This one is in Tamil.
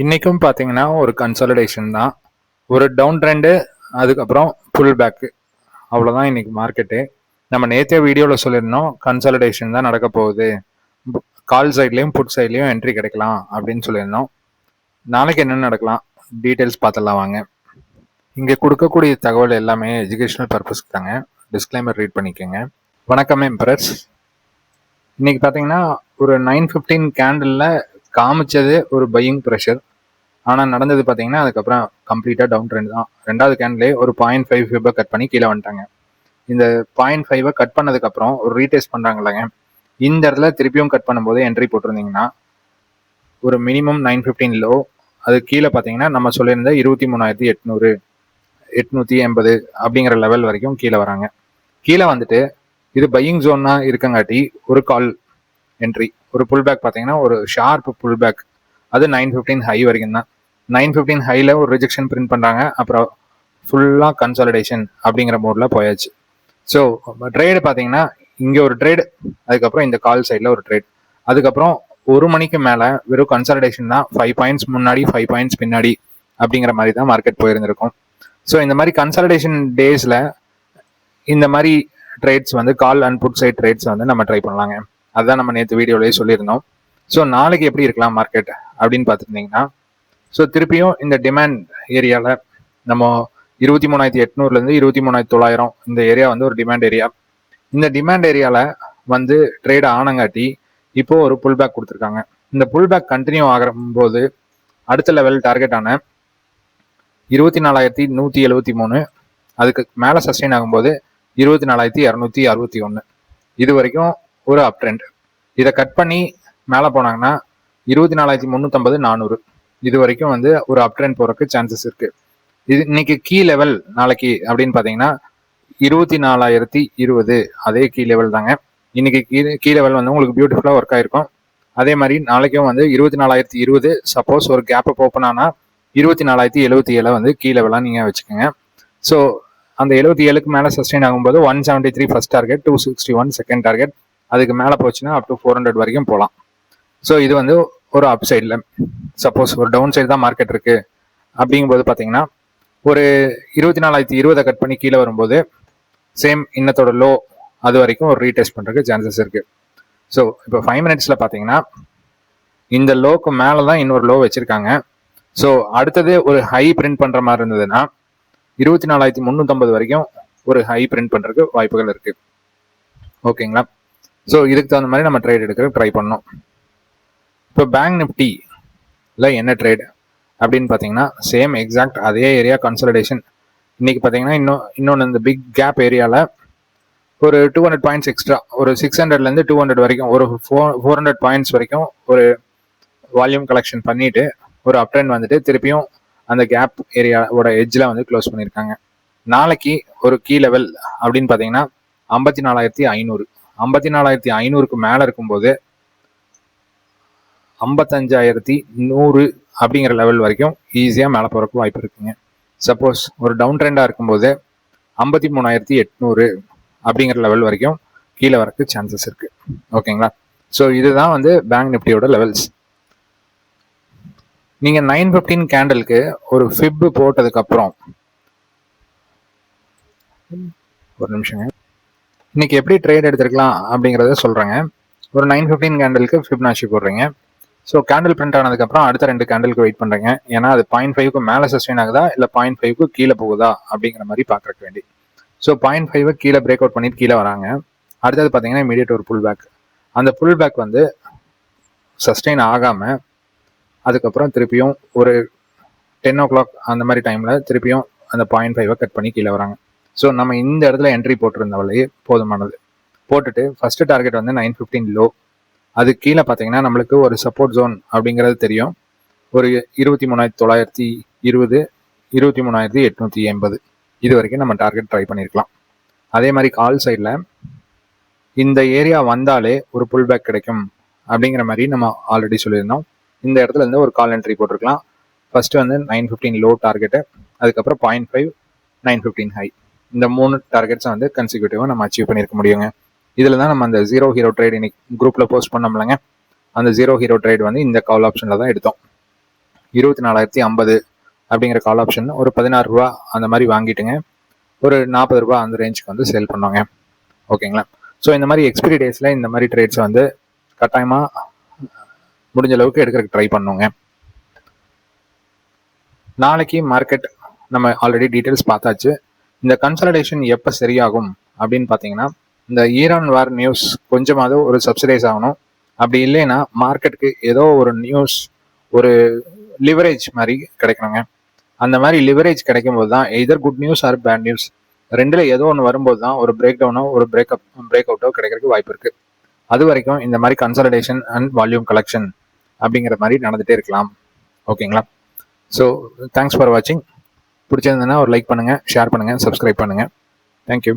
இன்றைக்கும் பார்த்தீங்கன்னா ஒரு கன்சாலிடேஷன் தான். ஒரு டவுன் ட்ரெண்டு, அதுக்கப்புறம் புல் பேக்கு, அவ்வளோதான் இன்றைக்கி மார்க்கெட்டு. நம்ம நேற்றே வீடியோவில் சொல்லியிருந்தோம் கன்சாலிடேஷன் தான் நடக்க போகுது, கால் சைட்லேயும் புட் சைட்லேயும் என்ட்ரி கிடைக்கலாம் அப்படின்னு சொல்லியிருந்தோம். நாளைக்கு என்ன நடக்கலாம் டீட்டெயில்ஸ் பார்த்துடலாம் வாங்க. இங்கே கொடுக்கக்கூடிய தகவல் எல்லாமே எஜுகேஷனல் பர்பஸ்க்கு தாங்க. டிஸ்க்ளைமர் ரீட் பண்ணிக்கோங்க. வணக்கம் எம்பரர்ஸ். இன்றைக்கி பார்த்தீங்கன்னா ஒரு 9:15 கேண்டிலில் காமிச்சது ஒரு பையிங் ப்ரெஷர். ஆனால் நடந்தது பார்த்தீங்கன்னா அதுக்கப்புறம் கம்ப்ளீட்டாக டவுன் ட்ரெண்ட் தான். ரெண்டாவது கேண்டிலே ஒரு 0.5 ஃபிப்பை கட் பண்ணி கீழே வந்துட்டாங்க. இந்த 0.5 கட் பண்ணதுக்கப்புறம் ஒரு ரீடெஸ்ட் பண்ணுறாங்கல்லங்க, இந்த இடத்துல திருப்பியும் கட் பண்ணும்போது என்ட்ரி போட்டிருந்தீங்கன்னா ஒரு மினிமம் 9:15 லோ, அது கீழே பார்த்தீங்கன்னா நம்ம சொல்லியிருந்த 23,800 880 அப்படிங்கிற லெவல் வரைக்கும் கீழே வராங்க. கீழே வந்துட்டு இது பையிங் ஜோனாக இருக்கங்காட்டி ஒரு கால் என்ட்ரி, ஒரு புல் பேக் பார்த்தீங்கன்னா ஒரு ஷார்ப் புல் பேக், அது 9:15 ஹை வரைக்கும் தான். 9:15 ஹையில் ஒரு ரிஜெக்ஷன் பிரிண்ட் பண்ணுறாங்க, அப்புறம் ஃபுல்லாக கன்சாலிடேஷன் அப்படிங்கிற மோடில் போயாச்சு. ஸோ ட்ரேடு பார்த்தீங்கன்னா இங்கே ஒரு ட்ரேடு, அதுக்கப்புறம் இந்த கால் சைடில் ஒரு ட்ரேட், அதுக்கப்புறம் ஒரு மணிக்கு மேலே வெறும் கன்சாலிடேஷன் தான். 5 பாயிண்ட்ஸ் முன்னாடி 5 பாயிண்ட்ஸ் பின்னாடி அப்படிங்கிற மாதிரி தான் மார்க்கெட் போயிருந்திருக்கும். ஸோ இந்த மாதிரி கன்சாலிடேஷன் டேஸில் இந்த மாதிரி ட்ரேட்ஸ் வந்து call and put side trades வந்து நம்ம ட்ரை பண்ணலாங்க. அதுதான் நம்ம நேற்று வீடியோலேயே சொல்லியிருந்தோம். ஸோ நாளைக்கு எப்படி இருக்கலாம் மார்க்கெட் அப்படின்னு பார்த்துருந்தீங்கன்னா, ஸோ திருப்பியும் இந்த டிமாண்ட் ஏரியாவில் நம்ம 23,800 23,900 இந்த ஏரியா வந்து ஒரு டிமாண்ட் ஏரியா. இந்த டிமாண்ட் ஏரியாவில் வந்து ட்ரேட் ஆனங்காட்டி இப்போது ஒரு புல் பேக் கொடுத்துருக்காங்க. இந்த புல் பேக் கண்டினியூ ஆகிற போது அடுத்த லெவல் டார்கெட்டான 24,173, அதுக்கு மேலே சஸ்டெயின் ஆகும்போது 24,261, இது வரைக்கும் ஒரு அப் ட்ரெண்ட். இதை கட் பண்ணி மேலே போனாங்கன்னா 24,350 400, இது வரைக்கும் வந்து ஒரு அப் ட்ரெண்ட் போகிறதுக்கு சான்சஸ் இருக்குது. இது இன்னைக்கு கீ லெவல் நாளைக்கு அப்படின்னு பார்த்தீங்கன்னா 24,020, அதே கீ லெவல் தாங்க. இன்னைக்கு கீ லெவல் வந்து உங்களுக்கு பியூட்டிஃபுல்லாக ஒர்க் ஆயிருக்கும். அதே மாதிரி நாளைக்கும் வந்து 24,020 சப்போஸ் ஒரு கேப் ஓப்பன் ஆனால் 24,077 வந்து கீ லெவலாக நீங்கள் வச்சுக்கோங்க. ஸோ அந்த 77க்கு மேலே சஸ்டெயின் ஆகும்போது 173 ஃபர்ஸ்ட் டார்கெட், 261 செகண்ட் டார்கெட், அதுக்கு மேலே போச்சுன்னா அப் டு 400 வரைக்கும் போகலாம். ஸோ இது வந்து ஒரு அப் சைடில். சப்போஸ் ஒரு டவுன் சைடு தான் மார்க்கெட் இருக்குது அப்படிங்கும்போது பார்த்தீங்கன்னா ஒரு 24,020 கட் பண்ணி கீழே வரும்போது சேம் இன்னத்தோட லோ அது வரைக்கும் ஒரு ரீடெஸ்ட் பண்ணுறதுக்கு சான்சஸ் இருக்குது. ஸோ இப்போ 5 மினிட்ஸில் பார்த்தீங்கன்னா இந்த லோக்கு மேலே தான் இன்னொரு லோ வச்சுருக்காங்க. ஸோ அடுத்தது ஒரு ஹை பிரிண்ட் பண்ணுற மாதிரி இருந்ததுன்னா 24,350 வரைக்கும் ஒரு ஹை பிரிண்ட் பண்ணுறதுக்கு வாய்ப்புகள் இருக்குது. ஓகேங்களா? ஸோ இதுக்கு தகுந்த மாதிரி நம்ம ட்ரேட் எடுக்க ட்ரை பண்ணோம். இப்போ பேங்க் நிஃப்டியில் என்ன ட்ரேட் அப்படின்னு பார்த்தீங்கன்னா சேம் எக்ஸாக்ட் அதே ஏரியா கன்சாலிடேஷன். இன்னைக்கு பார்த்தீங்கன்னா இன்னொன்று இந்த பிக் கேப் ஏரியாவில் ஒரு 200 பாயிண்ட்ஸ் எக்ஸ்ட்ரா, ஒரு 600 200 வரைக்கும், ஒரு 400 பாயிண்ட்ஸ் வரைக்கும் ஒரு வால்யூம் கலெக்ஷன் பண்ணிட்டு ஒரு அப் ட்ரெண்ட் வந்துட்டு திருப்பியும் அந்த கேப் ஏரியாவோட எட்ஜில் வந்து க்ளோஸ் பண்ணியிருக்காங்க. நாளைக்கு ஒரு கீ லெவல் அப்படின்னு பார்த்தீங்கன்னா 54,500, 54,500க்கு மேலே இருக்கும்போது 55,100 அப்படிங்கிற லெவல் வரைக்கும் ஈஸியாக மேலே போகிறதுக்கு வாய்ப்பு இருக்குங்க. சப்போஸ் ஒரு டவுன் ட்ரெண்டாக இருக்கும்போது 53,800 அப்படிங்கிற லெவல் வரைக்கும் கீழே வரக்கு சான்சஸ் இருக்குது. ஓகேங்களா? ஸோ இதுதான் வந்து பேங்க் நிஃப்டியோட லெவல்ஸ். நீங்கள் 9:15 கேண்டலுக்கு ஒரு ஃபிப் போட்டதுக்கப்புறம் ஒரு நிமிஷங்க, இன்னைக்கு எப்படி ட்ரேட் எடுத்துருக்கலாம் அப்படிங்கிறத சொல்கிறேங்க. ஒரு 9:15 கேண்டலுக்கு ஃபிப்னாச்சி போடுறீங்க. ஸோ கேண்டில் பிரிண்ட் ஆனதுக்கப்புறம் அடுத்த 2 கேண்டலுக்கு வெயிட் பண்ணுறீங்க. ஏன்னா அது 0.5க்கு மேலே சஸ்டெயின் ஆகுதா இல்லை 0.5க்கு கீழே போகுதா அப்படிங்கிற மாதிரி பார்க்குறக்கு வேண்டி. ஸோ 0.5 கீழே பிரேக் அவுட் பண்ணிட்டு கீழே வராங்க. அடுத்தது பார்த்தீங்கன்னா இமீடியட் ஒரு புல் பேக். அந்த புல் பேக் வந்து சஸ்டெயின் ஆகாமல் அதுக்கப்புறம் திருப்பியும் ஒரு 10 o'clock அந்த மாதிரி டைமில் திருப்பியும் அந்த 0.5 கட் பண்ணி கீழே வராங்க. ஸோ நம்ம இந்த இடத்துல என்ட்ரி போட்டிருந்தவளையே போதுமானது. போட்டுட்டு ஃபஸ்ட்டு டார்கெட் வந்து 9:15 லோ, அது கீழே பார்த்தீங்கன்னா நம்மளுக்கு ஒரு சப்போர்ட் ஜோன் அப்படிங்கிறது தெரியும். ஒரு 23,920, 23,880 இது வரைக்கும் நம்ம டார்கெட் ட்ரை பண்ணியிருக்கலாம். அதே மாதிரி கால் சைடில் இந்த ஏரியா வந்தாலே ஒரு புல் பேக் கிடைக்கும் அப்படிங்கிற மாதிரி நம்ம ஆல்ரெடி சொல்லியிருந்தோம். இந்த இடத்துல இருந்து ஒரு கால் என்ட்ரி போட்டிருக்கலாம். ஃபர்ஸ்ட் வந்து 9:15 லோ டார்கெட்டு, அதுக்கப்புறம் 0.5 9:15 ஹை, இந்த 3 டார்கெட்ஸை வந்து கன்சிக்யூட்டிவாக நம்ம அச்சீவ் பண்ணியிருக்க முடியுங்க. இதில் தான் நம்ம அந்த 0 ஹீரோ ட்ரேட் இன்னைக்கு குரூப்பில் போஸ்ட் பண்ணோம்லங்க, அந்த 0 ஹீரோ ட்ரேட் வந்து இந்த கால் ஆப்ஷனில் தான் எடுத்தோம். 24,050 அப்படிங்கிற கால் ஆப்ஷன் ஒரு 16 ரூபா அந்த மாதிரி வாங்கிட்டுங்க ஒரு 40 ரூபா அந்த ரேஞ்சுக்கு வந்து சேல் பண்ணுவாங்க. ஓகேங்களா? ஸோ இந்த மாதிரி எக்ஸ்பிரி டேஸில் இந்த மாதிரி ட்ரேட்ஸ் வந்து கட்டாயமாக முடிஞ்ச அளவுக்கு எடுக்கிறதுக்கு ட்ரை பண்ணுங்க. நாளைக்கு மார்க்கெட் நம்ம ஆல்ரெடி டீட்டெயில்ஸ் பார்த்தாச்சு. இந்த கன்சாலிடேஷன் எப்போ சரியாகும் அப்படின்னு பார்த்தீங்கன்னா, இந்த ஈரான் வார் நியூஸ் கொஞ்சமாவது ஒரு சப்சிடைஸ் ஆகணும். அப்படி இல்லைன்னா மார்க்கெட்டுக்கு ஏதோ ஒரு நியூஸ், ஒரு லிவரேஜ் மாதிரி கிடைக்கணுங்க. அந்த மாதிரி லிவரேஜ் கிடைக்கும் போது தான் either good news or bad news ரெண்டுல ஏதோ ஒன்று வரும்போது தான் ஒரு பிரேக் டவுனோ ஒரு பிரேக் அவுட்டோ கிடைக்கிறதுக்கு வாய்ப்பு இருக்கு. அது வரைக்கும் இந்த மாதிரி கன்சாலிடேஷன் அண்ட் வால்யூம் கலெக்ஷன் அப்படிங்கிற மாதிரி நடந்துகிட்டே இருக்கலாம். ஓகேங்களா? ஸோ தேங்க்ஸ் ஃபார் வாட்சிங். பிடிச்சிருந்ததுன்னா ஒரு லைக் பண்ணுங்கள், ஷேர் பண்ணுங்கள், சப்ஸ்கிரைப் பண்ணுங்கள். தேங்க்யூ.